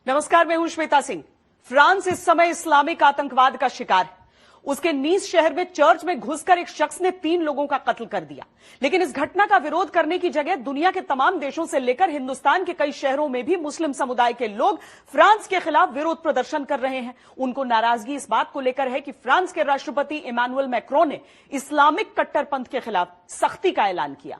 नमस्कार, मैं हूं श्वेता सिंह। फ्रांस इस समय इस्लामिक आतंकवाद का शिकार है। उसके नीस शहर में चर्च में घुसकर एक शख्स ने 3 लोगों का कत्ल कर दिया। लेकिन इस घटना का विरोध करने की जगह दुनिया के तमाम देशों से लेकर हिंदुस्तान के कई शहरों में भी मुस्लिम समुदाय के लोग फ्रांस के खिलाफ विरोध प्रदर्शन कर रहे हैं। उनको नाराजगी इस बात को लेकर है कि फ्रांस के राष्ट्रपति इमानुएल मैक्रों ने इस्लामिक कट्टरपंथ के खिलाफ सख्ती का ऐलान किया।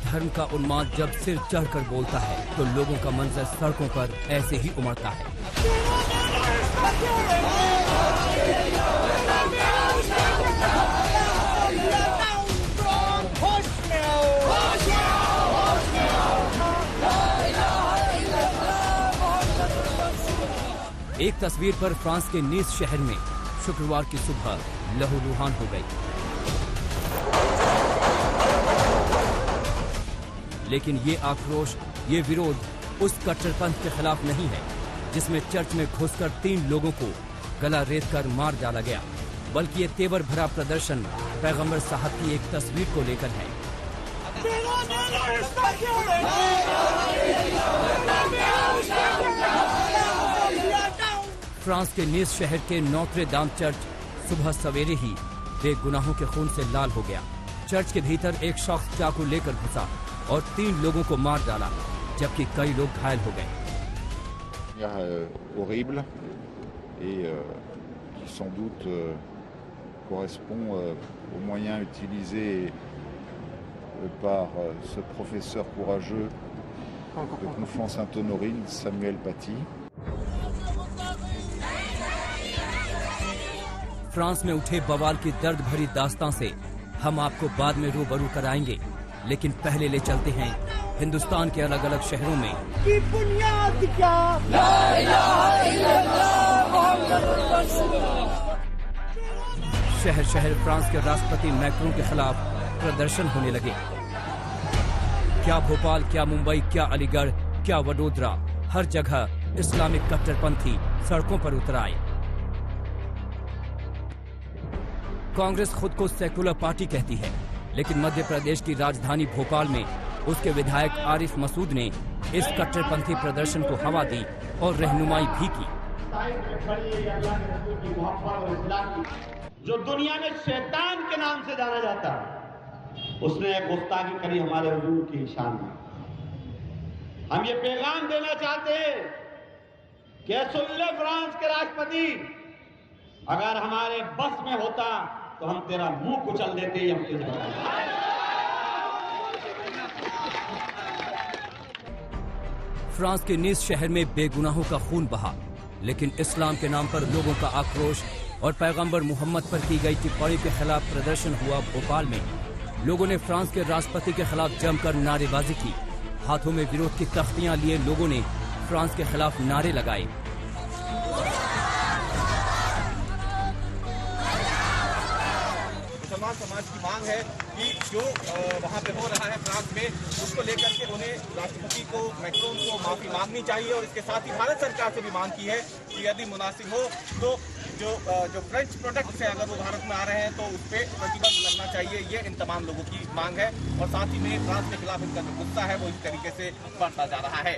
धर्म का उन्माद जब सिर चढ़कर बोलता है तो लोगों का मंजर सड़कों पर ऐसे ही उमड़ता है। एक तस्वीर पर फ्रांस के नीस शहर में शुक्रवार की सुबह लहूलुहान हो गई। लेकिन ये आक्रोश, ये विरोध उस कट्टरपंथ के खिलाफ नहीं है जिसमें चर्च में घुसकर 3 लोगों को गला रेत कर मार डाला गया, बल्कि ये तेवर भरा प्रदर्शन पैगंबर साहब की एक तस्वीर को लेकर है। फ्रांस के नीस शहर के नोत्रे दाम चर्च सुबह सवेरे ही बेगुनाहों के खून से लाल हो गया। चर्च के भीतर एक शख्स चाकू लेकर घुसा और 3 लोगों को मार डाला, जबकि कई लोग घायल हो गए। horrible et qui sans doute correspond aux moyens utilisés par ce professeur courageux de Conflans Sainte-Honorine, Samuel Paty. France में उठे बवाल की दर्द भरी दास्तां से हम आपको बाद में रूबरू कराएंगे, लेकिन पहले ले चलते हैं हिंदुस्तान के अलग अलग शहरों में की बुनियाद क्या ला इलाहा इल्लल्लाह। शहर शहर फ्रांस के राष्ट्रपति मैक्रों के खिलाफ प्रदर्शन होने लगे। क्या भोपाल, क्या मुंबई, क्या अलीगढ़, क्या वडोदरा, हर जगह इस्लामिक कट्टरपंथी सड़कों पर उतर आए। कांग्रेस खुद को सेकुलर पार्टी कहती है, लेकिन मध्य प्रदेश की राजधानी भोपाल में उसके विधायक आरिफ मसूद ने इस कट्टरपंथी प्रदर्शन को हवा दी और रहनुमाई भी की। जो दुनिया में शैतान के नाम से जाना जाता है, उसने एक गुस्ताखी करी हमारे हुजूर की शान में। हम ये पैगाम देना चाहते हैं कि सुन ले फ्रांस के राष्ट्रपति, अगर हमारे बस में होता तो हम तेरा मुंह कुचल देते ही हम तुझे। फ्रांस के नीस शहर में बेगुनाहों का खून बहा, लेकिन इस्लाम के नाम पर लोगों का आक्रोश और पैगंबर मोहम्मद पर की गई टिप्पणी के खिलाफ प्रदर्शन हुआ। भोपाल में लोगों ने फ्रांस के राष्ट्रपति के खिलाफ जमकर नारेबाजी की। हाथों में विरोध की तख्तियां लिए लोगों ने फ्रांस के खिलाफ नारे लगाए। समाज की मांग है कि जो वहाँ पे हो रहा है फ्रांस में, उसको लेकर के उन्हें राष्ट्रपति को, मैक्रों को माफी मांगनी चाहिए। और इसके साथ ही भारत सरकार से भी मांग की है कि यदि मुनासिब हो तो जो फ्रेंच प्रोडक्ट्स हैं, अगर वो भारत में आ रहे हैं तो उस पर प्रतिबंध लगना चाहिए। ये इन तमाम लोगों की मांग है। और साथ ही में फ्रांस के खिलाफ इनका जो गुस्सा है वो इस तरीके से बढ़ता जा रहा है।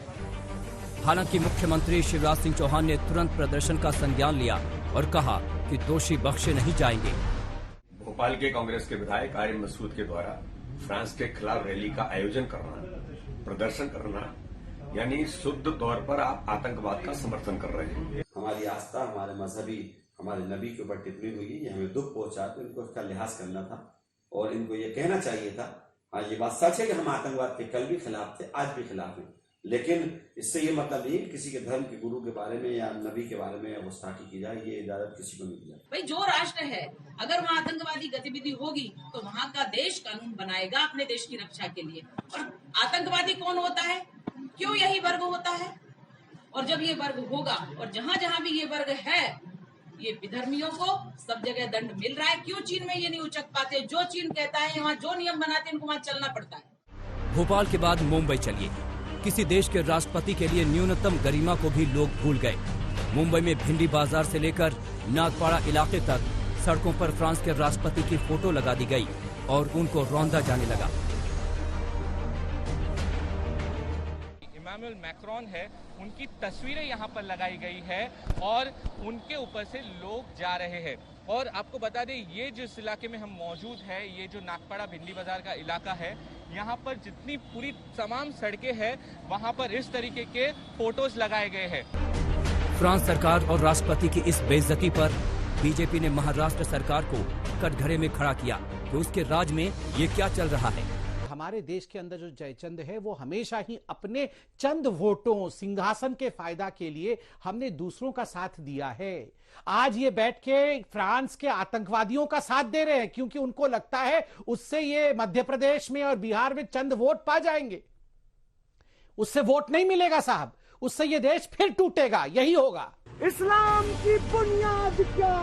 हालांकि मुख्यमंत्री शिवराज सिंह चौहान ने तुरंत प्रदर्शन का संज्ञान लिया और कहा कि दोषी बख्शे नहीं जाएंगे। भोपाल के कांग्रेस के विधायक आरिफ मसूद के द्वारा फ्रांस के खिलाफ रैली का आयोजन करना, प्रदर्शन करना, यानी शुद्ध तौर पर आप आतंकवाद का समर्थन कर रहे हैं। हमारी आस्था, हमारे मजहबी, हमारे नबी के ऊपर टिप्पणी हुई, ये हमें दुख पहुंचा, तो इनको इसका लिहाज करना था और इनको ये कहना चाहिए था। हाँ, ये बात सच है कि हम आतंकवाद के कल भी खिलाफ थे, आज भी खिलाफ हैं, लेकिन इससे ये मतलब नहीं कि किसी के धर्म के गुरु के बारे में या नबी के बारे में गुस्ताखी की जाए। ये इजाजत किसी को नहीं दी जाती। भाई, जो राष्ट्र है, अगर वहाँ आतंकवादी गतिविधि होगी तो वहाँ का देश कानून बनाएगा अपने देश की रक्षा के लिए। और आतंकवादी कौन होता है? क्यों यही वर्ग होता है? और जब ये वर्ग होगा, और जहाँ जहाँ भी ये वर्ग है, ये विधर्मियों को सब जगह दंड मिल रहा है। क्यों चीन में ये नहीं उचक पाते? जो चीन कहता है, वहाँ जो नियम बनाते हैं, इनको वहाँ चलना पड़ता है। भोपाल के बाद मुंबई चलिए। किसी देश के राष्ट्रपति के लिए न्यूनतम गरिमा को भी लोग भूल गए। मुंबई में भिंडी बाजार से लेकर नागपाड़ा इलाके तक सड़कों पर फ्रांस के राष्ट्रपति की फोटो लगा दी गई और उनको रौंदा जाने लगा। इमानुएल मैक्रोन है, उनकी तस्वीरें यहाँ पर लगाई गई है और उनके ऊपर से लोग जा रहे हैं। और आपको बता दें, ये जिस इलाके में हम मौजूद है, ये जो नागपाड़ा भिंडी बाजार का इलाका है, यहाँ पर जितनी पूरी तमाम सड़कें हैं, वहाँ पर इस तरीके के फोटोज लगाए गए हैं। फ्रांस सरकार और राष्ट्रपति की इस बेइज्जती पर बीजेपी ने महाराष्ट्र सरकार को कटघरे में खड़ा किया कि उसके राज में ये क्या चल रहा है। हमारे देश के अंदर जो जयचंद है वो हमेशा ही अपने चंद वोटों, सिंहासन के फायदा के लिए हमने दूसरों का साथ दिया है। आज ये बैठ के फ्रांस के आतंकवादियों का साथ दे रहे हैं क्योंकि उनको लगता है उससे ये मध्य प्रदेश में और बिहार में चंद वोट पा जाएंगे। उससे वोट नहीं मिलेगा साहब, उससे ये देश फिर टूटेगा। यही होगा। इस्लाम की बुनियाद क्या?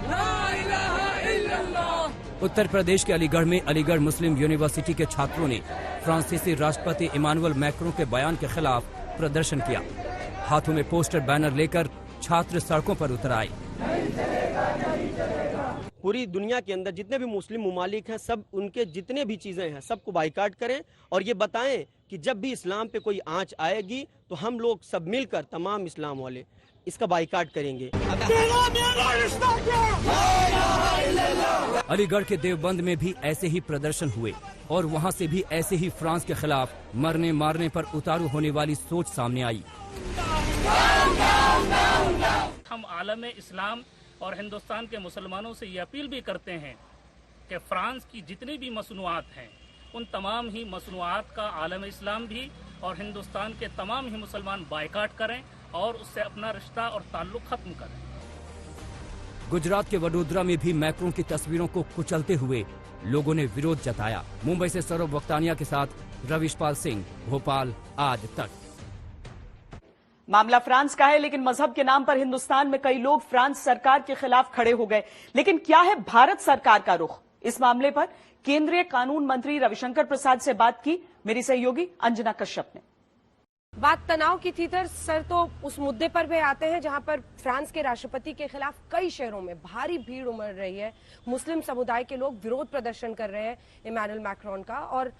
ला इलाहा इल्लल्लाह। उत्तर प्रदेश के अलीगढ़ में अलीगढ़ मुस्लिम यूनिवर्सिटी के छात्रों ने फ्रांसीसी राष्ट्रपति इमानुएल मैक्रों के बयान के खिलाफ प्रदर्शन किया। हाथों में पोस्टर बैनर लेकर छात्र सड़कों पर उतर आए। पूरी दुनिया के अंदर जितने भी मुस्लिम मुमालिक हैं, सब उनके जितने भी चीजें हैं सबको बाइकाट करें और ये बताएं कि जब भी इस्लाम पे कोई आंच आएगी तो हम लोग सब मिलकर तमाम इस्लाम वाले इसका बाइकाट करेंगे। अलीगढ़ के देवबंद में भी ऐसे ही प्रदर्शन हुए और वहां से भी ऐसे ही फ्रांस के खिलाफ मरने मारने पर उतारू होने वाली सोच सामने आई। हम आलम इस्लाम और हिंदुस्तान के मुसलमानों से ये अपील भी करते हैं कि फ्रांस की जितनी भी मसनूआत हैं उन तमाम ही मसनूआत का आलम इस्लाम भी और हिंदुस्तान के तमाम ही मुसलमान बायकाट करें और उससे अपना रिश्ता और ताल्लुक खत्म करें। गुजरात के वडोदरा में भी मैक्रों की तस्वीरों को कुचलते हुए लोगों ने विरोध जताया। मुंबई से सौरभ वक्तानिया के साथ रविशपाल सिंह, भोपाल आज तक। मामला फ्रांस का है, लेकिन मजहब के नाम पर हिंदुस्तान में कई लोग फ्रांस सरकार के खिलाफ खड़े हो गए। लेकिन क्या है भारत सरकार का रुख? इस मामले पर केंद्रीय कानून मंत्री रविशंकर प्रसाद से बात की मेरी सहयोगी अंजना कश्यप ने। बात तनाव की थी सर, तो उस मुद्दे पर भी आते हैं जहां पर फ्रांस के राष्ट्रपति के खिलाफ कई शहरों में भारी भीड़ उमड़ रही है। मुस्लिम समुदाय के लोग विरोध प्रदर्शन कर रहे हैं इमानुएल मैक्रोन का और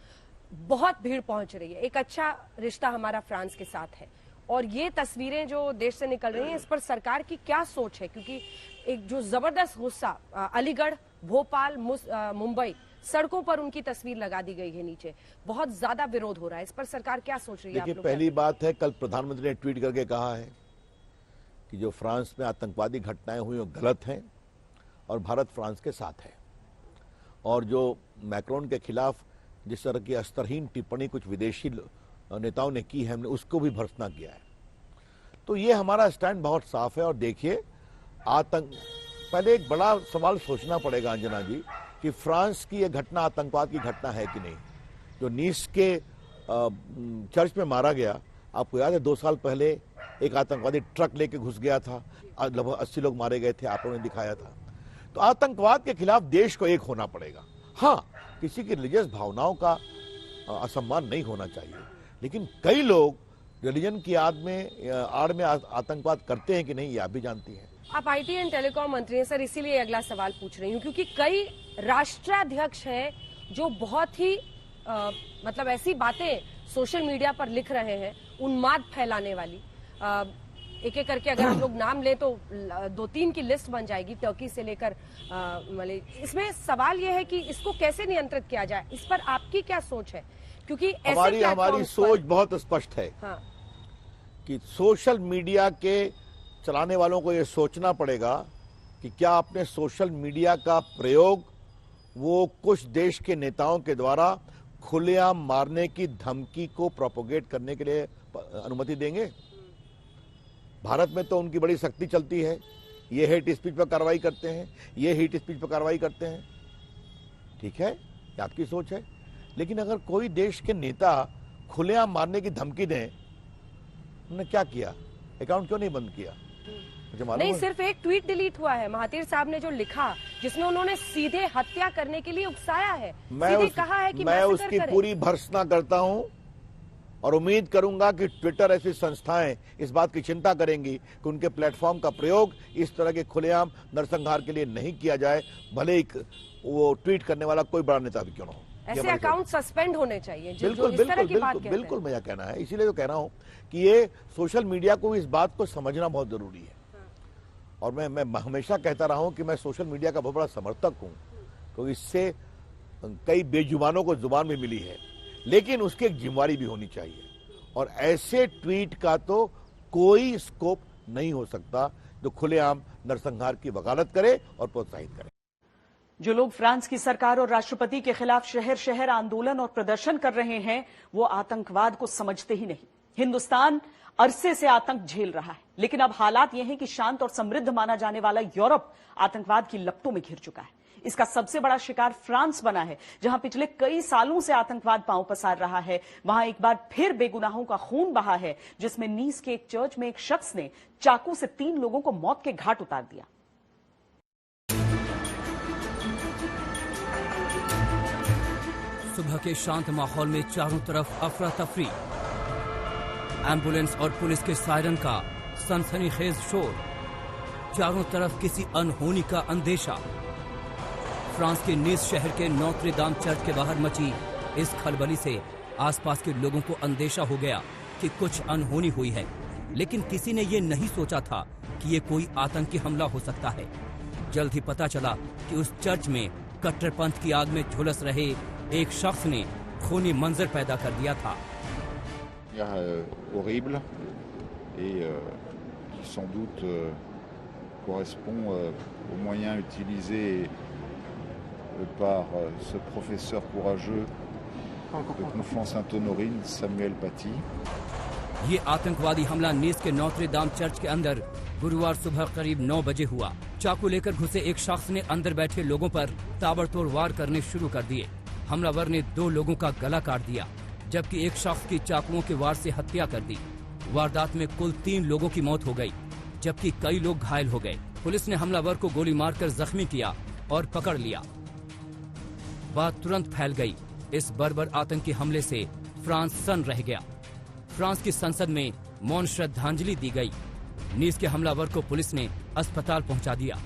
बहुत भीड़ पहुंच रही है। एक अच्छा रिश्ता हमारा फ्रांस के साथ है और ये तस्वीरें जो देश से निकल रही हैं इस पर सरकार की क्या सोच है, क्योंकि एक जो जबरदस्त गुस्सा अलीगढ़, भोपाल, मुंबई सड़कों पर उनकी तस्वीर लगा दी गई है, नीचे बहुत ज्यादा विरोध हो रहा है। इस पर सरकार क्या सोच रही है? देखिए, पहली बात है, कल प्रधानमंत्री ने ट्वीट करके कहा है कि जो फ्रांस में आतंकवादी घटनाएं हुई वो गलत हैं और भारत फ्रांस के साथ है। और जो मैक्रोन के खिलाफ जिस तरह की अस्तरहीन टिप्पणी कुछ विदेशी नेताओं ने की है, हमने उसको भी भर्त्सना किया है। तो ये हमारा स्टैंड बहुत साफ है। और देखिए, पहले एक बड़ा सवाल सोचना पड़ेगा अंजना जी कि फ्रांस की यह घटना आतंकवाद की घटना है कि नहीं। जो नीस के चर्च में मारा गया, आपको याद है 2 साल पहले एक आतंकवादी ट्रक लेके घुस गया था, लगभग 80 लोग मारे गए थे, आप लोगों ने दिखाया था। तो आतंकवाद के खिलाफ देश को एक होना पड़ेगा। हाँ, किसी की रिलीजियस भावनाओं का असम्मान नहीं होना चाहिए, लेकिन कई लोग रिलीजन की आड़ में आतंकवाद करते हैं कि नहीं, ये आप भी जानती हैं। आप आईटी एंड टेलीकॉम मंत्री हैं सर, इसीलिए अगला सवाल पूछ रही हूँ, क्योंकि कई राष्ट्राध्यक्ष हैं जो बहुत ही मतलब ऐसी बातें सोशल मीडिया पर लिख रहे हैं उन्माद फैलाने वाली। एक एक करके अगर हम लोग नाम ले तो 2-3 की लिस्ट बन जाएगी, टर्की से लेकर इसमें सवाल यह है कि इसको कैसे नियंत्रित किया जाए, इस पर आपकी क्या सोच है? क्योंकि हमारी सोच बहुत स्पष्ट है। हाँ। कि सोशल मीडिया के चलाने वालों को यह सोचना पड़ेगा कि क्या अपने सोशल मीडिया का प्रयोग वो कुछ देश के नेताओं के द्वारा खुलेआम मारने की धमकी को प्रोपोगेट करने के लिए अनुमति देंगे। भारत में तो उनकी बड़ी सख्ती चलती है, ये हेट स्पीच पर कार्रवाई करते हैं, ये हेट स्पीच पर कार्रवाई करते हैं। ठीक है, ये आपकी सोच है, लेकिन अगर कोई देश के नेता खुलेआम मारने की धमकी दें, उन्होंने क्या किया? अकाउंट क्यों नहीं बंद किया? मुझे मालूम नहीं, है। सिर्फ एक ट्वीट डिलीट हुआ है महातिर साहब ने जो लिखा, जिसमें उन्होंने सीधे हत्या करने के लिए उकसाया है, सीधे कहा है कि मैं उसकी पूरी भर्त्सना करता हूं और उम्मीद करूंगा कि ट्विटर ऐसी संस्थाएं इस बात की चिंता करेंगी कि उनके प्लेटफॉर्म का प्रयोग इस तरह के खुलेआम नरसंहार के लिए नहीं किया जाए, भले ही वो ट्वीट करने वाला कोई बड़ा नेता भी क्यों ना हो। ऐसे अकाउंट सस्पेंड होने चाहिए जो बिल्कुल इस तरह की बात बिल्कुल कहते बिल्कुल हैं। मेरा कहना है, इसीलिए तो कह रहा हूं कि ये सोशल मीडिया को इस बात को समझना बहुत जरूरी है। और मैं हमेशा कहता रहा हूं कि मैं सोशल मीडिया का बहुत बड़ा समर्थक हूं, क्योंकि इससे कई बेजुबानों को जुबान भी मिली है, लेकिन उसकी एक जिम्मेवारी भी होनी चाहिए। और ऐसे ट्वीट का तो कोई स्कोप नहीं हो सकता जो खुलेआम नरसंहार की वकालत करे और प्रोत्साहित करे। जो लोग फ्रांस की सरकार और राष्ट्रपति के खिलाफ शहर शहर आंदोलन और प्रदर्शन कर रहे हैं, वो आतंकवाद को समझते ही नहीं। हिंदुस्तान अरसे से आतंक झेल रहा है, लेकिन अब हालात ये हैं कि शांत और समृद्ध माना जाने वाला यूरोप आतंकवाद की लपटों में घिर चुका है। इसका सबसे बड़ा शिकार फ्रांस बना है, जहां पिछले कई सालों से आतंकवाद पांव पसार रहा है। वहां एक बार फिर बेगुनाहों का खून बहा है, जिसमें नीस के एक चर्च में एक शख्स ने चाकू से 3 लोगों को मौत के घाट उतार दिया। सुबह के शांत माहौल में चारों तरफ अफरा तफरी, एम्बुलेंस और पुलिस के सायरन का सनसनीखेज शोर, चारों तरफ किसी अनहोनी का अंदेशा। फ्रांस के नीस शहर के नोत्र दाम चर्च के बाहर मची इस खलबली से आसपास के लोगों को अंदेशा हो गया कि कुछ अनहोनी हुई है, लेकिन किसी ने ये नहीं सोचा था कि ये कोई आतंकी हमला हो सकता है। जल्द ही पता चला कि उस चर्च में कट्टरपंथ की आग में झुलस रहे एक शख्स ने खूनी मंजर पैदा कर दिया था। horrible et qui sans doute correspond aux moyens utilisés par ce professeur courageux de Conflans-Sainte-Honorine, Samuel Paty. ये आतंकवादी हमला नीस के नोत्र दाम चर्च के अंदर गुरुवार सुबह करीब 9 बजे हुआ। चाकू लेकर घुसे एक शख्स ने अंदर बैठे लोगों पर ताबड़तोड़ वार करने शुरू कर दिए। हमलावर ने 2 लोगों का गला काट दिया, जबकि एक शख्स की चाकुओं के वार से हत्या कर दी। वारदात में कुल 3 लोगों की मौत हो गई, जबकि कई लोग घायल हो गए। पुलिस ने हमलावर को गोली मारकर जख्मी किया और पकड़ लिया। बात तुरंत फैल गई। इस बर्बर आतंकी हमले से फ्रांस सन्न रह गया। फ्रांस की संसद में मौन श्रद्धांजलि दी गई। नीस के हमलावर को पुलिस ने अस्पताल पहुंचा दिया,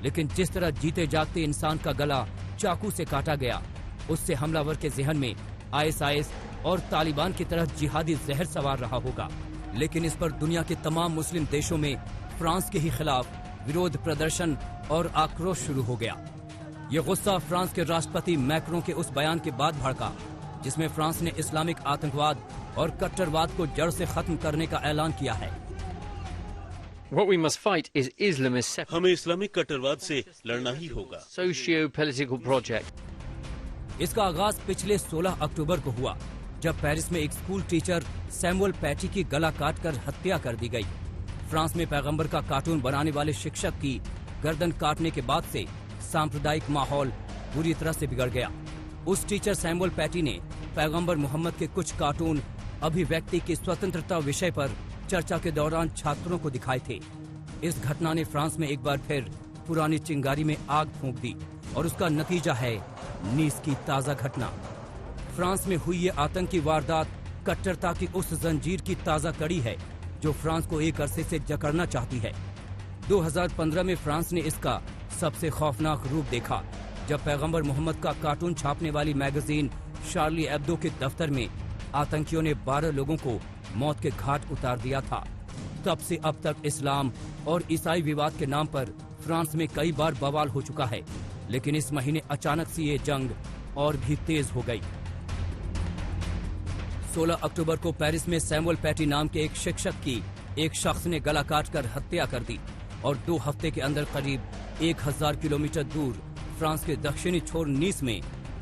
लेकिन जिस तरह जीते जागते इंसान का गला चाकू से काटा गया, उससे हमलावर के जहन में आईएसआईएस और तालिबान की तरह जिहादी जहर सवार रहा होगा। लेकिन इस पर दुनिया के तमाम मुस्लिम देशों में फ्रांस के ही खिलाफ विरोध प्रदर्शन और आक्रोश शुरू हो गया। ये गुस्सा फ्रांस के राष्ट्रपति मैक्रों के उस बयान के बाद भड़का, जिसमें फ्रांस ने इस्लामिक आतंकवाद और कट्टरवाद को जड़ से खत्म करने का ऐलान किया है। What we must fight is Islamist separation. हमें इस्लामिक कट्टरवाद से लड़ना ही होगा। Socio-political project. इसका आगाज पिछले 16 अक्टूबर को हुआ, जब पेरिस में एक स्कूल टीचर सैमुअल पैटी की गला काटकर हत्या कर दी गई। फ्रांस में पैगंबर का कार्टून बनाने वाले शिक्षक की गर्दन काटने के बाद से सांप्रदायिक माहौल बुरी तरह से बिगड़ गया। उस टीचर सैमुअल पैटी ने पैगंबर मोहम्मद के कुछ कार्टून अभिव्यक्ति की स्वतंत्रता विषय पर चर्चा के दौरान छात्रों को दिखाए थे। इस घटना ने फ्रांस में एक बार फिर पुरानी चिंगारी में आग फूंक दी, और उसका नतीजा है नीस की ताजा घटना। फ्रांस में हुई ये आतंकी वारदात कट्टरता की उस जंजीर की ताजा कड़ी है जो फ्रांस को एक अरसे से जकड़ना चाहती है। 2015 में फ्रांस ने इसका सबसे खौफनाक रूप देखा, जब पैगंबर मोहम्मद का कार्टून छापने वाली मैगजीन शार्ली एब्दो के दफ्तर में आतंकियों ने 12 लोगों को मौत के घाट उतार दिया था। तब से अब तक इस्लाम और ईसाई विवाद के नाम पर फ्रांस में कई बार बवाल हो चुका है, लेकिन इस महीने अचानक से ये जंग और भी तेज हो गई। 16 अक्टूबर को पेरिस में सैमुअल पैटी नाम के एक शिक्षक की एक शख्स ने गला काटकर हत्या कर दी, और 2 हफ्ते के अंदर करीब 1000 किलोमीटर दूर फ्रांस के दक्षिणी छोर नीस में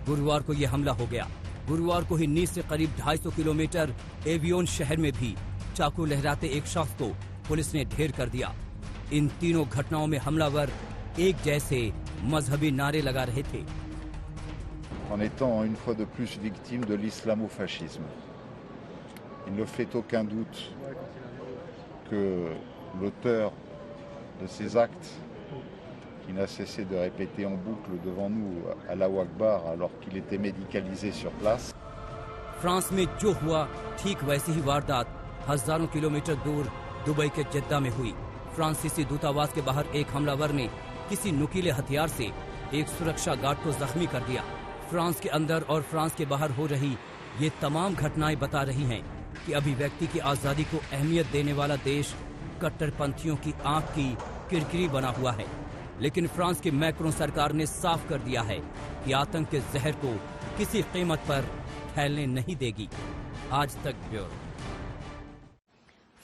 गुरुवार को यह हमला हो गया। गुरुवार को ही नीस से करीब 250 किलोमीटर एवियोन शहर में भी चाकू लहराते एक शख्स को पुलिस ने ढेर कर दिया। इन तीनों घटनाओं में हमलावर एक जैसे मजहबी नारे लगा रहे थे। En étant une fois de plus victime de l'islamo-fascisme, il ne fait aucun doute que l'auteur de ces actes, qui n'a cessé de répéter en boucle devant nous Allahu Akbar alors qu'il était médicalisé sur place. France में जो हुआ ठीक वैसी ही वारदात हजारों kilometre दूर Dubai के जद्दा में हुई। फ्रांसीसी दूतावास के बाहर एक हमलावर ने किसी नुकीले हथियार से एक सुरक्षा गार्ड को जख्मी कर दिया। फ्रांस के अंदर और फ्रांस के बाहर हो रही ये तमाम घटनाएं बता रही हैं कि अभिव्यक्ति की आजादी को अहमियत देने वाला देश कट्टरपंथियों की आंख की किरकिरी बना हुआ है। लेकिन फ्रांस की मैक्रों सरकार ने साफ कर दिया है कि आतंक के जहर को किसी कीमत पर फैलने नहीं देगी। आज तक ब्यूरो।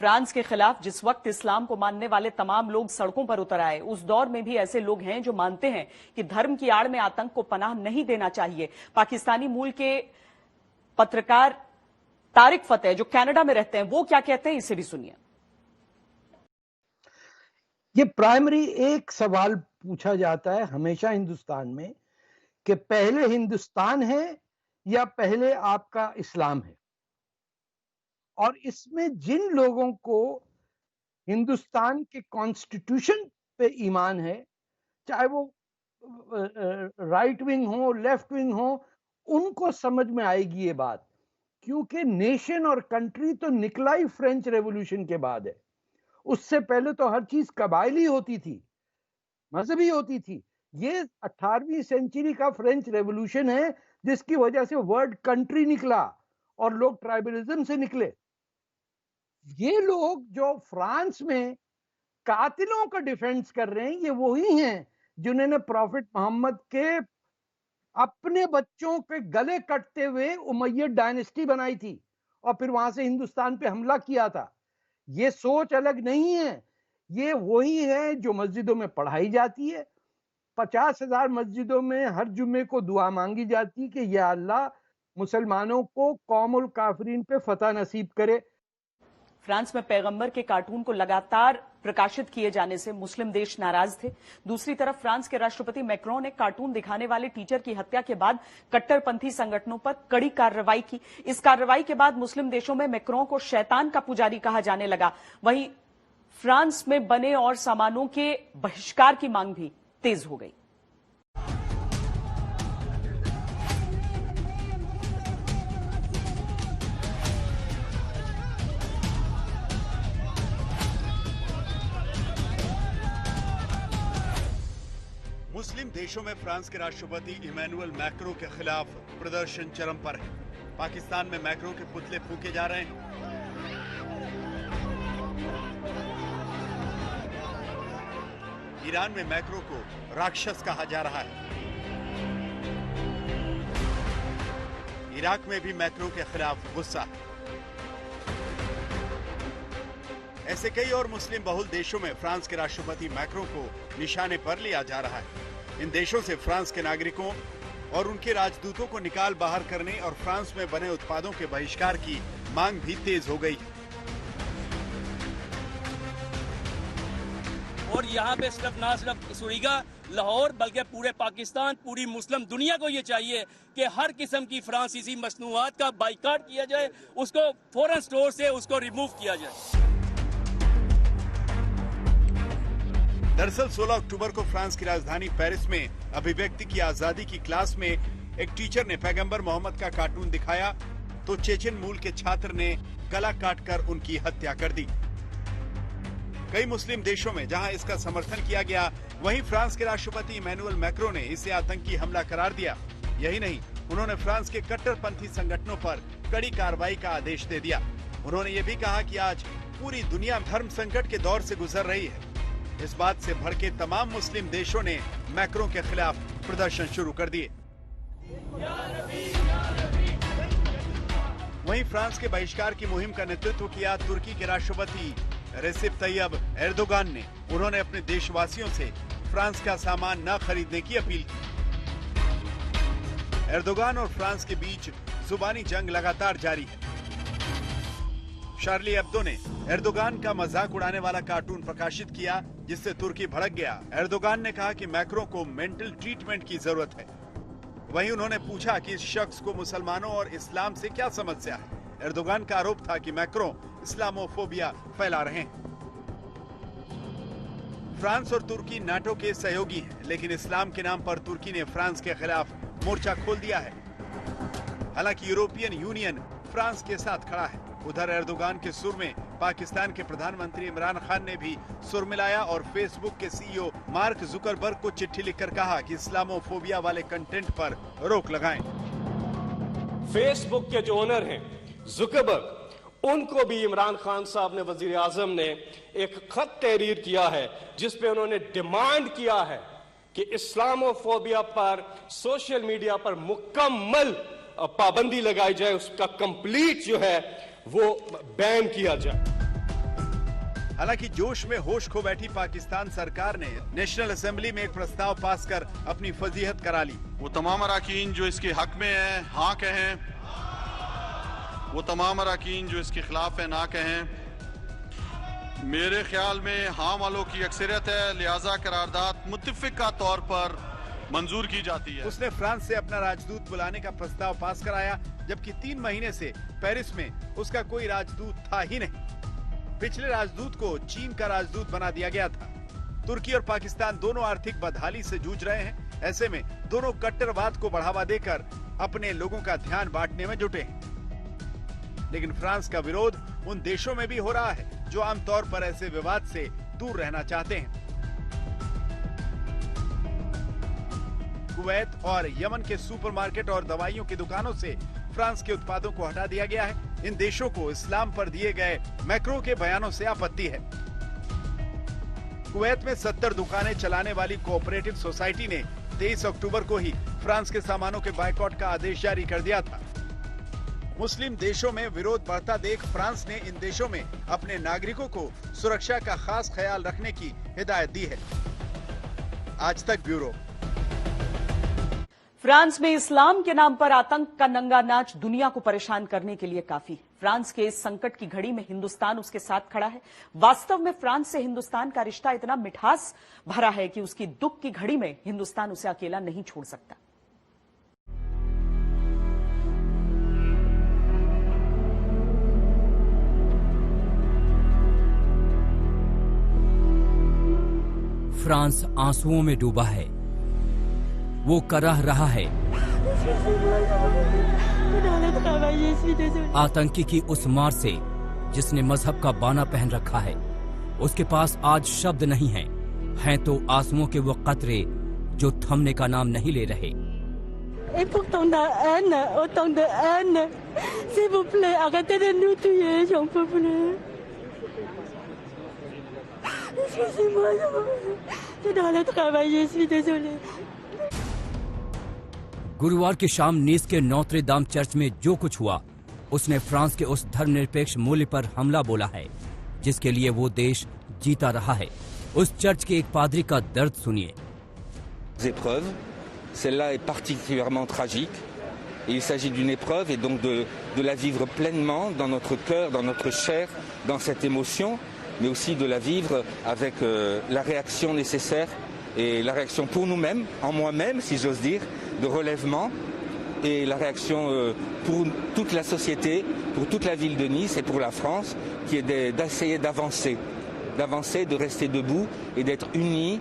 फ्रांस के खिलाफ जिस वक्त इस्लाम को मानने वाले तमाम लोग सड़कों पर उतर आए, उस दौर में भी ऐसे लोग हैं जो मानते हैं कि धर्म की आड़ में आतंक को पनाह नहीं देना चाहिए। पाकिस्तानी मूल के पत्रकार तारिक फतेह जो कनाडा में रहते हैं, वो क्या कहते हैं, इसे भी सुनिए। ये प्राइमरी एक सवाल पूछा जाता है हमेशा हिंदुस्तान में कि पहले हिंदुस्तान है या पहले आपका इस्लाम है। और इसमें जिन लोगों को हिंदुस्तान के कॉन्स्टिट्यूशन पे ईमान है, चाहे वो राइट विंग हो, लेफ्ट विंग हो, उनको समझ में आएगी ये बात, क्योंकि नेशन और कंट्री तो निकला ही फ्रेंच रेवोल्यूशन के बाद है। उससे पहले तो हर चीज कबायली होती थी, मजहबी होती थी। ये 18वीं सेंचुरी का फ्रेंच रेवोल्यूशन है जिसकी वजह से वर्ड कंट्री निकला और लोग ट्राइबलिज्म से निकले। ये लोग जो फ्रांस में कातिलों का डिफेंस कर रहे हैं, ये वही हैं जिन्होंने प्रॉफिट मोहम्मद के अपने बच्चों के गले कटते हुए उमैयद डायनेस्टी बनाई थी और फिर वहां से हिंदुस्तान पे हमला किया था। ये सोच अलग नहीं है, ये वही है जो मस्जिदों में पढ़ाई जाती है। 50,000 मस्जिदों में हर जुम्मे को दुआ मांगी जाती कि या अल्लाह मुसलमानों को कौमुल काफरीन पे फतह नसीब करे। फ्रांस में पैगंबर के कार्टून को लगातार प्रकाशित किए जाने से मुस्लिम देश नाराज थे। दूसरी तरफ फ्रांस के राष्ट्रपति मैक्रोन ने कार्टून दिखाने वाले टीचर की हत्या के बाद कट्टरपंथी संगठनों पर कड़ी कार्रवाई की। इस कार्रवाई के बाद मुस्लिम देशों में मैक्रोन को शैतान का पुजारी कहा जाने लगा। वहीं फ्रांस में बने और सामानों के बहिष्कार की मांग भी तेज हो गई। मुस्लिम देशों में फ्रांस के राष्ट्रपति इमैनुअल मैक्रों के खिलाफ प्रदर्शन चरम पर है। पाकिस्तान में मैक्रों के पुतले फूके जा रहे हैं। ईरान में मैक्रो को राक्षस कहा जा रहा है। इराक में भी मैक्रो के खिलाफ गुस्सा है। ऐसे कई और मुस्लिम बहुल देशों में फ्रांस के राष्ट्रपति मैक्रों को निशाने पर लिया जा रहा है। इन देशों से फ्रांस के नागरिकों और उनके राजदूतों को निकाल बाहर करने और फ्रांस में बने उत्पादों के बहिष्कार की मांग भी तेज हो गई। और यहाँ पे ना सिर्फ सुरीगा लाहौर बल्कि पूरे पाकिस्तान, पूरी मुस्लिम दुनिया को ये चाहिए कि हर किस्म की फ्रांसीसी मसनूआत का बाइकाट किया जाए, उसको फौरन स्टोर से उसको रिमूव किया जाए। दरअसल 16 अक्टूबर को फ्रांस की राजधानी पेरिस में अभिव्यक्ति की आजादी की क्लास में एक टीचर ने पैगंबर मोहम्मद का कार्टून दिखाया तो चेचन मूल के छात्र ने गला काटकर उनकी हत्या कर दी। कई मुस्लिम देशों में जहां इसका समर्थन किया गया, वहीं फ्रांस के राष्ट्रपति इमैनुअल मैक्रों ने इसे आतंकी हमला करार दिया। यही नहीं, उन्होंने फ्रांस के कट्टरपंथी संगठनों पर कड़ी कार्रवाई का आदेश दे दिया। उन्होंने ये भी कहा कि आज पूरी दुनिया धर्म संकट के दौर से गुजर रही है। इस बात से भड़के तमाम मुस्लिम देशों ने मैक्रों के खिलाफ प्रदर्शन शुरू कर दिए। वहीं फ्रांस के बहिष्कार की मुहिम का नेतृत्व किया तुर्की के राष्ट्रपति रेसिप तैयब एर्दोगान ने। उन्होंने अपने देशवासियों से फ्रांस का सामान न खरीदने की अपील की। एर्दोगान और फ्रांस के बीच जुबानी जंग लगातार जारी है। शार्ली एब्दो ने एर्दोगान का मजाक उड़ाने वाला कार्टून प्रकाशित किया, जिससे तुर्की भड़क गया। एर्दोगान ने कहा कि मैक्रों को मेंटल ट्रीटमेंट की जरूरत है। वहीं उन्होंने पूछा कि इस शख्स को मुसलमानों और इस्लाम से क्या समस्या है। एर्दोगान का आरोप था कि मैक्रों इस्लामोफोबिया फैला रहे हैं। फ्रांस और तुर्की नाटो के सहयोगी हैं, लेकिन इस्लाम के नाम पर तुर्की ने फ्रांस के खिलाफ मोर्चा खोल दिया है। हालांकि यूरोपियन यूनियन फ्रांस के साथ खड़ा है। उधर एर्दोगान के सुर में पाकिस्तान के प्रधानमंत्री इमरान खान ने भी सुर मिलाया और फेसबुक के सीईओ मार्क जुकरबर्ग को चिट्ठी लिखकर कहा कि इस्लामोफोबिया वाले कंटेंट पर रोक लगाएं। फेसबुक के जो ओनर हैं जुकरबर्ग, उनको भी इमरान खान साहब ने, वजीर आजम ने एक खत तहरीर किया है जिसपे उन्होंने डिमांड किया है कि इस्लामोफोबिया पर सोशल मीडिया पर मुकम्मल पाबंदी लगाई जाए, उसका कंप्लीट जो है वो बैन किया जाए। हालांकि जोश में होश खो बैठी पाकिस्तान सरकार ने नेशनल असेंबली में एक प्रस्ताव पास कर अपनी फजीहत करा ली। वो तमाम अराकीन जो इसके हक में है हाँ कहें, वो तमाम अराकीन जो इसके खिलाफ है ना कहें। मेरे ख्याल में हाँ वालों की अक्सरियत है, लिहाजा करारदाद मुत्तफिका तौर पर मंजूर की जाती है। उसने फ्रांस से अपना राजदूत बुलाने का प्रस्ताव पास कराया, जबकि 3 महीने से पेरिस में उसका कोई राजदूत था ही नहीं। पिछले राजदूत को चीन का राजदूत बना दिया गया था। तुर्की और पाकिस्तान दोनों आर्थिक बदहाली से जूझ रहे हैं। ऐसे में दोनों कट्टरवाद को बढ़ावा देकर अपने लोगों का ध्यान बांटने में जुटे हैं। लेकिन फ्रांस का विरोध उन देशों में भी हो रहा है जो आमतौर पर ऐसे विवाद से दूर रहना चाहते हैं। कुवैत और यमन के सुपरमार्केट और दवाइयों की दुकानों से फ्रांस के उत्पादों को हटा दिया गया है। इन देशों को इस्लाम पर दिए गए मैक्रो के बयानों से आपत्ति है। कुवैत में 70 दुकानें चलाने वाली कोऑपरेटिव सोसाइटी ने 23 अक्टूबर को ही फ्रांस के सामानों के बायकॉट का आदेश जारी कर दिया था। मुस्लिम देशों में विरोध बढ़ता देख फ्रांस ने इन देशों में अपने नागरिकों को सुरक्षा का खास ख्याल रखने की हिदायत दी है। आज तक ब्यूरो। फ्रांस में इस्लाम के नाम पर आतंक का नंगा नाच दुनिया को परेशान करने के लिए काफी। फ्रांस के इस संकट की घड़ी में हिंदुस्तान उसके साथ खड़ा है। वास्तव में फ्रांस से हिंदुस्तान का रिश्ता इतना मिठास भरा है कि उसकी दुख की घड़ी में हिंदुस्तान उसे अकेला नहीं छोड़ सकता। फ्रांस आंसुओं में डूबा है। वो कराह रहा है आतंकी की उस मार से जिसने मजहब का बाना पहन रखा है। उसके पास आज शब्द नहीं हैं तो आंसुओं के वो कतरे जो थमने का नाम नहीं ले रहे। गुरुवार की शाम नीस के नोत्रे दाम चर्च में जो कुछ हुआ, उसने फ्रांस के उस धर्मनिरपेक्ष मूल्य पर हमला बोला है जिसके लिए वो देश जीता रहा है। उस चर्च के एक पादरी का दर्द सुनिए। Épreuve, celle-là est particulièrement tragique. Et il s'agit d'une épreuve et donc de la vivre pleinement dans notre cœur, dans notre chair, dans cette émotion, mais aussi de la vivre avec la réaction nécessaire et la réaction pour nous-mêmes, en moi-même si j'ose dire, de relèvement et la réaction pour toute la société, pour toute la ville de Nice et pour la France, qui est d'essayer d'avancer, de rester debout et d'être unis.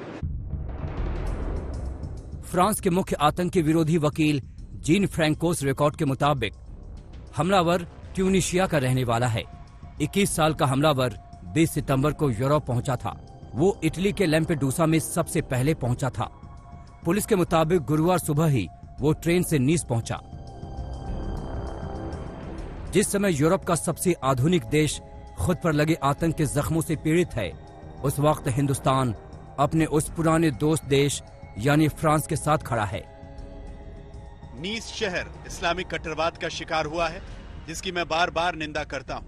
France के मुख्य आतंकी विरोधी वकील gene फ्रैंकोस record के मुताबिक हमलावर Tunisia का रहने वाला है। 21 साल का हमलावर 20 सितंबर को यूरोप पहुंचा था। वो इटली के लैम्पेडूसा में सबसे पहले पहुंचा था। पुलिस के मुताबिक गुरुवार सुबह ही वो ट्रेन से नीस पहुंचा। जिस समय यूरोप का सबसे आधुनिक देश खुद पर लगे आतंक के जख्मों से पीड़ित है, उस वक्त हिंदुस्तान अपने उस पुराने दोस्त देश यानी फ्रांस के साथ खड़ा है। नीस शहर इस्लामिक कट्टरवाद का शिकार हुआ है, जिसकी मैं बार बार निंदा करता हूं।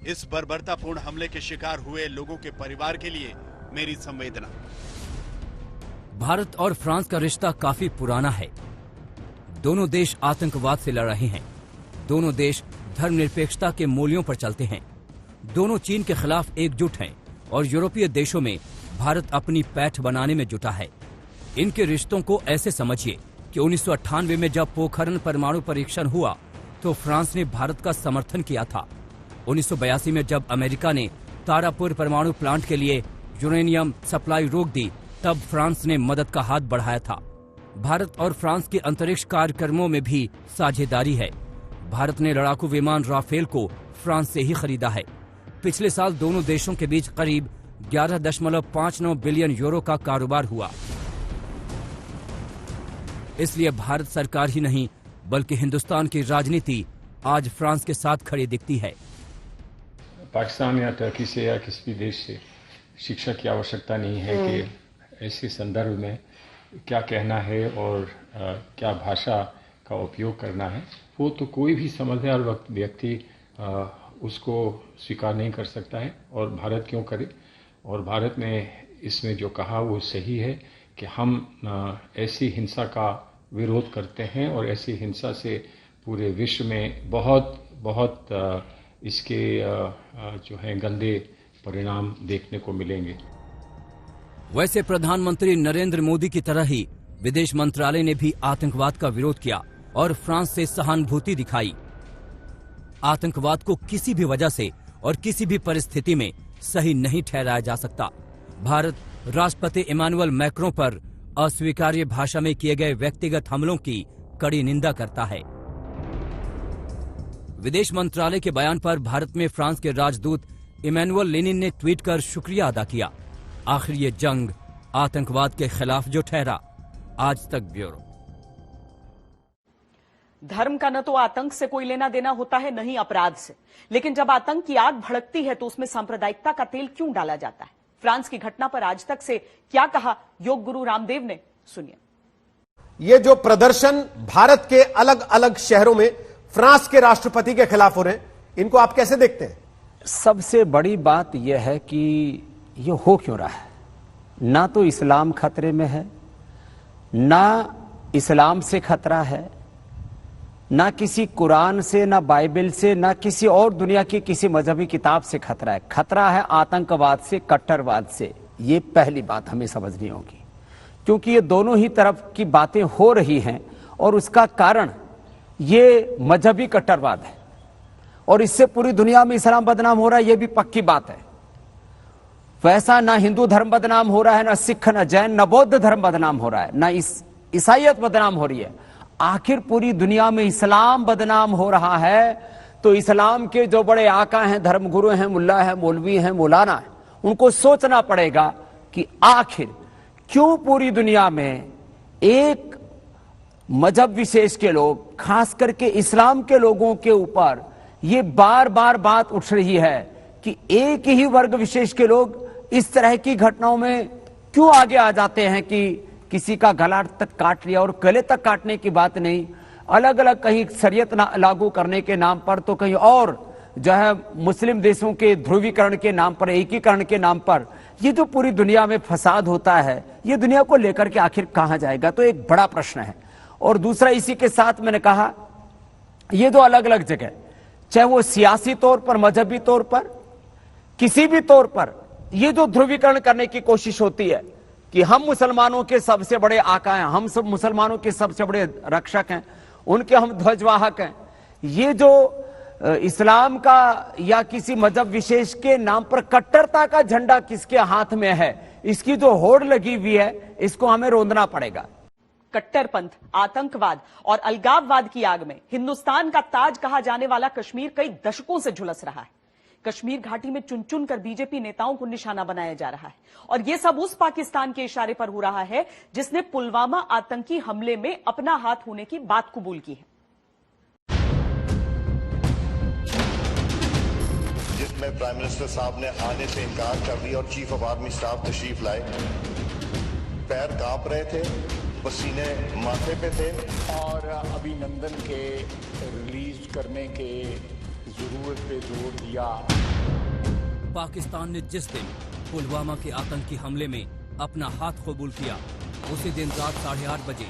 इस बर्बरतापूर्ण हमले के शिकार हुए लोगों के परिवार के लिए मेरी संवेदना। भारत और फ्रांस का रिश्ता काफी पुराना है। दोनों देश आतंकवाद से लड़ रहे हैं। दोनों देश धर्मनिरपेक्षता के मूल्यों पर चलते हैं। दोनों चीन के खिलाफ एकजुट हैं और यूरोपीय देशों में भारत अपनी पैठ बनाने में जुटा है। इनके रिश्तों को ऐसे समझिए कि 1998 में जब पोखरण परमाणु परीक्षण हुआ तो फ्रांस ने भारत का समर्थन किया था। 1982 में जब अमेरिका ने तारापुर परमाणु प्लांट के लिए यूरेनियम सप्लाई रोक दी, तब फ्रांस ने मदद का हाथ बढ़ाया था। भारत और फ्रांस के अंतरिक्ष कार्यक्रमों में भी साझेदारी है। भारत ने लड़ाकू विमान राफेल को फ्रांस से ही खरीदा है। पिछले साल दोनों देशों के बीच करीब 11.59 बिलियन यूरो का कारोबार हुआ। इसलिए भारत सरकार ही नहीं बल्कि हिंदुस्तान की राजनीति आज फ्रांस के साथ खड़ी दिखती है। पाकिस्तान या टर्की से या किसी भी देश से शिक्षा की आवश्यकता नहीं है कि ऐसे संदर्भ में क्या कहना है और क्या भाषा का उपयोग करना है। वो तो कोई भी समझदार व्यक्ति उसको स्वीकार नहीं कर सकता है, और भारत क्यों करे। और भारत ने इसमें जो कहा वो सही है कि हम ऐसी हिंसा का विरोध करते हैं, और ऐसी हिंसा से पूरे विश्व में बहुत इसके जो है गंदे परिणाम देखने को मिलेंगे। वैसे प्रधानमंत्री नरेंद्र मोदी की तरह ही विदेश मंत्रालय ने भी आतंकवाद का विरोध किया और फ्रांस से सहानुभूति दिखाई। आतंकवाद को किसी भी वजह से और किसी भी परिस्थिति में सही नहीं ठहराया जा सकता। भारत राष्ट्रपति इमानुएल मैक्रों पर अस्वीकार्य भाषा में किए गए व्यक्तिगत हमलों की कड़ी निंदा करता है। विदेश मंत्रालय के बयान पर भारत में फ्रांस के राजदूत इमैनुअल लेनिन ने ट्वीट कर शुक्रिया अदा किया। आखिर ये जंग आतंकवाद के खिलाफ जो ठहरा। आज तक ब्यूरो। धर्म का न तो आतंक से कोई लेना देना होता है, न ही अपराध से, लेकिन जब आतंक की आग भड़कती है तो उसमें सांप्रदायिकता का तेल क्यों डाला जाता है? फ्रांस की घटना पर आज तक से क्या कहा योग गुरु रामदेव ने, सुनिए। ये जो प्रदर्शन भारत के अलग अलग शहरों में फ्रांस के राष्ट्रपति के खिलाफ हो रहे हैं, इनको आप कैसे देखते हैं? सबसे बड़ी बात यह है कि ये हो क्यों रहा है। ना तो इस्लाम खतरे में है, ना इस्लाम से खतरा है, ना किसी कुरान से, ना बाइबल से, ना किसी और दुनिया की किसी मजहबी किताब से खतरा है। खतरा है आतंकवाद से, कट्टरवाद से। ये पहली बात हमें समझनी होगी, क्योंकि ये दोनों ही तरफ की बातें हो रही हैं और उसका कारण ये मजहबी कट्टरवाद है, और इससे पूरी दुनिया में इस्लाम बदनाम हो रहा है। ये भी पक्की बात है। वैसा ना हिंदू धर्म बदनाम हो रहा है, ना सिख, ना जैन, ना बौद्ध धर्म बदनाम हो रहा है, ना ईसाईयत बदनाम हो रही है। आखिर पूरी दुनिया में इस्लाम बदनाम हो रहा है, तो इस्लाम के जो बड़े आका हैं, धर्मगुरु हैं, मुल्ला हैं, मौलवी हैं, मौलाना हैं, उनको सोचना पड़ेगा कि आखिर क्यों पूरी दुनिया में एक मजहब विशेष के लोग, खास करके इस्लाम के लोगों के ऊपर ये बार बार बात उठ रही है कि एक ही वर्ग विशेष के लोग इस तरह की घटनाओं में क्यों आगे आ जाते हैं कि किसी का गला तक काट लिया। और गले तक काटने की बात नहीं, अलग अलग कहीं शरीयत लागू करने के नाम पर, तो कहीं और जो है मुस्लिम देशों के ध्रुवीकरण के नाम पर, एकीकरण के नाम पर ये जो पूरी दुनिया में फसाद होता है, ये दुनिया को लेकर के आखिर कहां जाएगा, तो एक बड़ा प्रश्न है। और दूसरा, इसी के साथ मैंने कहा, ये जो अलग अलग जगह, चाहे वो सियासी तौर पर, मजहबी तौर पर, किसी भी तौर पर, ये जो ध्रुवीकरण करने की कोशिश होती है कि हम मुसलमानों के सबसे बड़े आका हैं, हम सब मुसलमानों के सबसे बड़े रक्षक हैं, उनके हम ध्वजवाहक हैं, ये जो इस्लाम का या किसी मजहब विशेष के नाम पर कट्टरता का झंडा किसके हाथ में है, इसकी जो होड़ लगी हुई है, इसको हमें रोंदना पड़ेगा। कट्टरपंथ, आतंकवाद और अलगाववाद की आग में हिंदुस्तान का ताज कहा जाने वाला कश्मीर कई दशकों से झुलस रहा है। कश्मीर घाटी में चुन चुन कर बीजेपी नेताओं को निशाना बनाया जा रहा है, और यह सब उस पाकिस्तान के इशारे पर हो रहा है जिसने पुलवामा आतंकी हमले में अपना हाथ होने की बात कबूल की है। जिसमें प्राइम मिनिस्टर साहब ने आने से इनकार कर दिया और चीफ ऑफ आर्मी स्टाफ तशरीफ लाए। पैर कांप रहे थे, पसीने माथे पे थे, और अभिनंदन के रिलीज करने के जरूरत पे जोर दिया। पाकिस्तान ने जिस दिन पुलवामा के आतंकी हमले में अपना हाथ कबूल किया, उसी दिन रात 8:30 बजे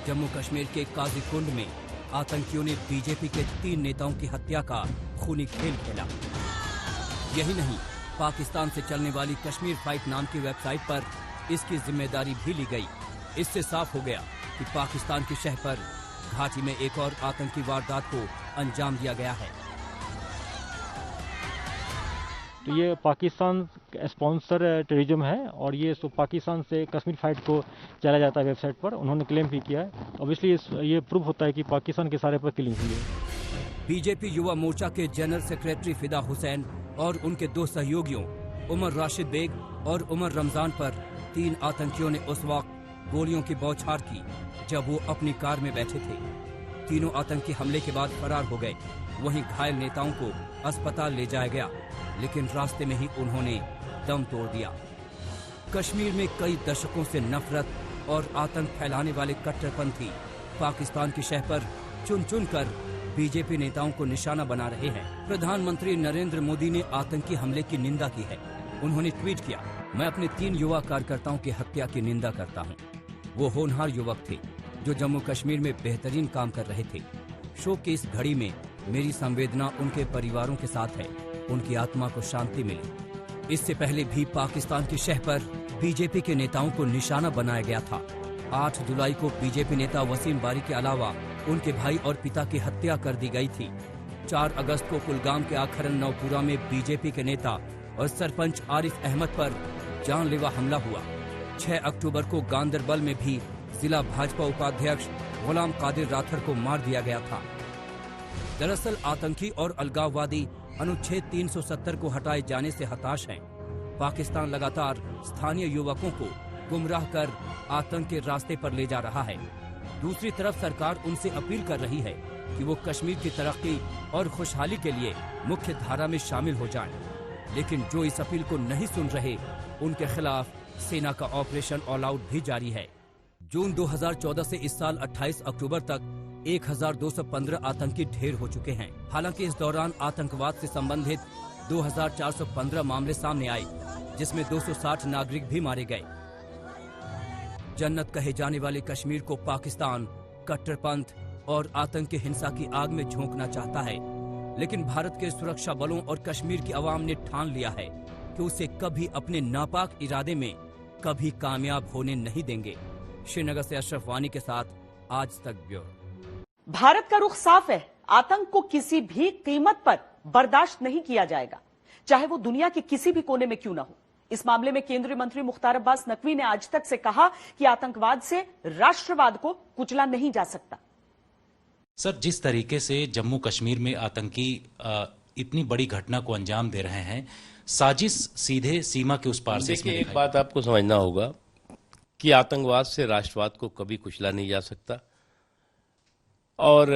जम्मू कश्मीर के काजीकुंड में आतंकियों ने बीजेपी के 3 नेताओं की हत्या का खूनी खेल खेला। यही नहीं, पाकिस्तान से चलने वाली कश्मीर फाइट नाम की वेबसाइट पर इसकी जिम्मेदारी भी ली गई। इससे साफ हो गया कि पाकिस्तान की शह पर घाटी में एक और आतंकी वारदात को अंजाम दिया गया है। तो ये पाकिस्तान स्पॉन्सर टेररिज्म है और ये पाकिस्तान से कश्मीर फाइट को चला जाता है वेबसाइट पर, उन्होंने क्लेम भी किया है। ऑब्वियसली ये प्रूफ होता है कि पाकिस्तान के सारे पर किलिंग हुई है। बीजेपी युवा मोर्चा के जनरल सेक्रेटरी फिदा हुसैन और उनके 2 सहयोगियों उमर राशिद बेग और उमर रमजान पर 3 आतंकियों ने उस वक्त गोलियों की बौछार की जब वो अपनी कार में बैठे थे। तीनों आतंकी हमले के बाद फरार हो गए। वहीं घायल नेताओं को अस्पताल ले जाया गया, लेकिन रास्ते में ही उन्होंने दम तोड़ दिया। कश्मीर में कई दशकों से नफरत और आतंक फैलाने वाले कट्टरपंथी पाकिस्तान की शह पर चुन चुन कर बीजेपी नेताओं को निशाना बना रहे हैं। प्रधानमंत्री नरेंद्र मोदी ने आतंकी हमले की निंदा की है। उन्होंने ट्वीट किया, मैं अपने 3 युवा कार्यकर्ताओं की हत्या की निंदा करता हूँ। वो होनहार युवक थे जो जम्मू कश्मीर में बेहतरीन काम कर रहे थे। शोक की इस घड़ी में मेरी संवेदना उनके परिवारों के साथ है। उनकी आत्मा को शांति मिले। इससे पहले भी पाकिस्तान की शह पर बीजेपी के नेताओं को निशाना बनाया गया था। 8 जुलाई को बीजेपी नेता वसीम बारी के अलावा उनके भाई और पिता की हत्या कर दी गई थी। 4 अगस्त को कुलगाम के आखरन नवपुरा में बीजेपी के नेता और सरपंच आरिफ अहमद पर जानलेवा हमला हुआ। 6 अक्टूबर को गांदरबल में भी जिला भाजपा उपाध्यक्ष गुलाम कादिर राठर को मार दिया गया था। दरअसल आतंकी और अलगाववादी अनुच्छेद 370 को हटाए जाने से हताश हैं। पाकिस्तान लगातार स्थानीय युवकों को गुमराह कर आतंक के रास्ते पर ले जा रहा है। दूसरी तरफ सरकार उनसे अपील कर रही है कि वो कश्मीर की तरक्की और खुशहाली के लिए मुख्य धारा में शामिल हो जाएं। लेकिन जो इस अपील को नहीं सुन रहे, उनके खिलाफ सेना का ऑपरेशन ऑल आउट भी जारी है। जून 2014 से इस साल 28 अक्टूबर तक 1215 आतंकी ढेर हो चुके हैं। हालांकि इस दौरान आतंकवाद से संबंधित 2415 मामले सामने आए, जिसमें 260 नागरिक भी मारे गए। जन्नत कहे जाने वाले कश्मीर को पाकिस्तान कट्टरपंथ और आतंक की हिंसा की आग में झोंकना चाहता है, लेकिन भारत के सुरक्षा बलों और कश्मीर की आवाम ने ठान लिया है कि उसे कभी अपने नापाक इरादे में कभी कामयाब होने नहीं देंगे। श्रीनगर से अशरफ वानी के साथ आज तक ब्यूरो। भारत का रुख साफ है, आतंक को किसी भी कीमत पर बर्दाश्त नहीं किया जाएगा, चाहे वो दुनिया के किसी भी कोने में क्यों ना हो। इस मामले में केंद्रीय मंत्री मुख्तार अब्बास नकवी ने आज तक से कहा कि आतंकवाद से राष्ट्रवाद को कुचला नहीं जा सकता। सर, जिस तरीके से जम्मू कश्मीर में आतंकी इतनी बड़ी घटना को अंजाम दे रहे हैं, साजिश सीधे सीमा के उस पार से। देखिए, एक बात आपको समझना होगा कि आतंकवाद से राष्ट्रवाद को कभी कुचला नहीं जा सकता और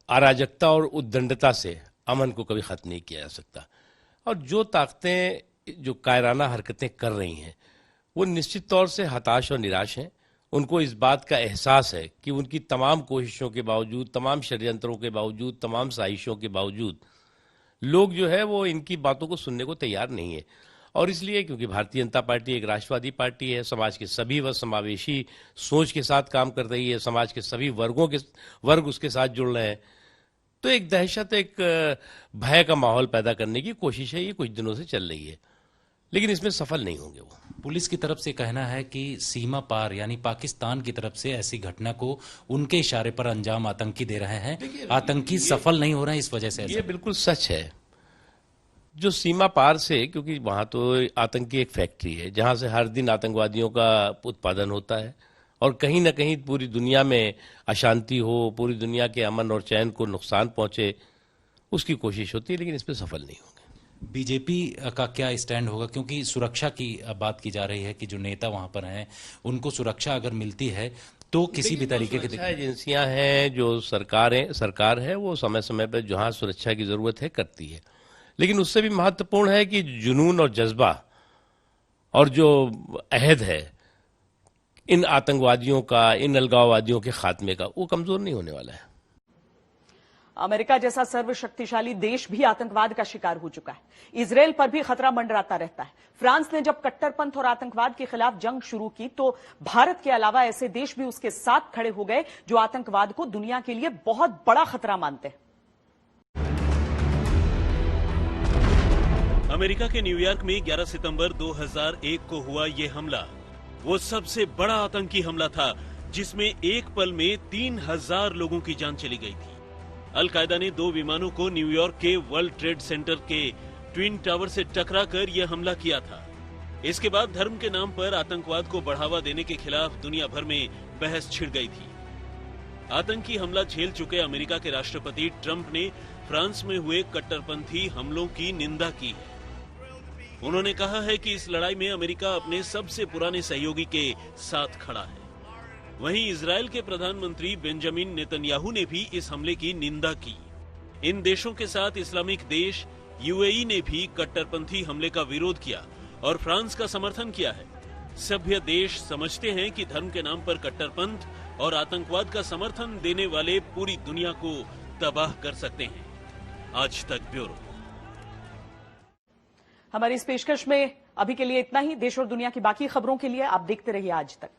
अराजकता और उद्दंडता से अमन को कभी खत्म नहीं किया जा सकता। और जो ताकतें जो कायराना हरकतें कर रही हैं, वो निश्चित तौर से हताश और निराश हैं। उनको इस बात का एहसास है कि उनकी तमाम कोशिशों के बावजूद, तमाम षड्यंत्रों के बावजूद, तमाम साजिशों के बावजूद लोग जो है वो इनकी बातों को सुनने को तैयार नहीं है। और इसलिए क्योंकि भारतीय जनता पार्टी एक राष्ट्रवादी पार्टी है, समाज के सभी व समावेशी सोच के साथ काम कर रही है, समाज के सभी वर्ग उसके साथ जुड़ रहे हैं, तो एक दहशत, एक भय का माहौल पैदा करने की कोशिश है, ये कुछ दिनों से चल रही है, लेकिन इसमें सफल नहीं होंगे वो। पुलिस की तरफ से कहना है कि सीमा पार यानी पाकिस्तान की तरफ से ऐसी घटना को उनके इशारे पर अंजाम आतंकी दे रहे हैं, आतंकी सफल नहीं हो रहे हैं इस वजह से। ये बिल्कुल सच है। जो सीमा पार से, क्योंकि वहां तो आतंकी एक फैक्ट्री है जहां से हर दिन आतंकवादियों का उत्पादन होता है और कहीं ना कहीं पूरी दुनिया में अशांति हो, पूरी दुनिया के अमन और चैन को नुकसान पहुंचे, उसकी कोशिश होती है, लेकिन इसमें सफल नहीं होंगे। बीजेपी का क्या स्टैंड होगा, क्योंकि सुरक्षा की बात की जा रही है कि जो नेता वहां पर हैं उनको सुरक्षा अगर मिलती है तो किसी भी तरीके की एजेंसियां हैं, जो सरकार है वो समय समय पर जहां सुरक्षा की जरूरत है करती है, लेकिन उससे भी महत्वपूर्ण है कि जुनून और जज्बा और जो अहद है इन आतंकवादियों का, इन अलगाववादियों के खात्मे का, वो कमजोर नहीं होने वाला है। अमेरिका जैसा सर्वशक्तिशाली देश भी आतंकवाद का शिकार हो चुका है। इजराइल पर भी खतरा मंडराता रहता है। फ्रांस ने जब कट्टरपंथ और आतंकवाद के खिलाफ जंग शुरू की तो भारत के अलावा ऐसे देश भी उसके साथ खड़े हो गए जो आतंकवाद को दुनिया के लिए बहुत बड़ा खतरा मानते हैं। अमेरिका के न्यूयॉर्क में 11 सितंबर 2001 को हुआ ये हमला वो सबसे बड़ा आतंकी हमला था जिसमें एक पल में 3000 लोगों की जान चली गई थी। अल-कायदा ने 2 विमानों को न्यूयॉर्क के वर्ल्ड ट्रेड सेंटर के ट्विन टावर से टकराकर यह हमला किया था। इसके बाद धर्म के नाम पर आतंकवाद को बढ़ावा देने के खिलाफ दुनिया भर में बहस छिड़ गई थी। आतंकी हमला झेल चुके अमेरिका के राष्ट्रपति ट्रंप ने फ्रांस में हुए कट्टरपंथी हमलों की निंदा की है। उन्होंने कहा है कि इस लड़ाई में अमेरिका अपने सबसे पुराने सहयोगी के साथ खड़ा है। वहीं इजरायल के प्रधानमंत्री बेंजामिन नेतन्याहू ने भी इस हमले की निंदा की। इन देशों के साथ इस्लामिक देश यूएई ने भी कट्टरपंथी हमले का विरोध किया और फ्रांस का समर्थन किया है। सभ्य देश समझते हैं कि धर्म के नाम पर कट्टरपंथ और आतंकवाद का समर्थन देने वाले पूरी दुनिया को तबाह कर सकते हैं। आज तक ब्यूरो। हमारी इस पेशकश में अभी के लिए इतना ही। देश और दुनिया की बाकी खबरों के लिए आप देखते रहिए आज तक।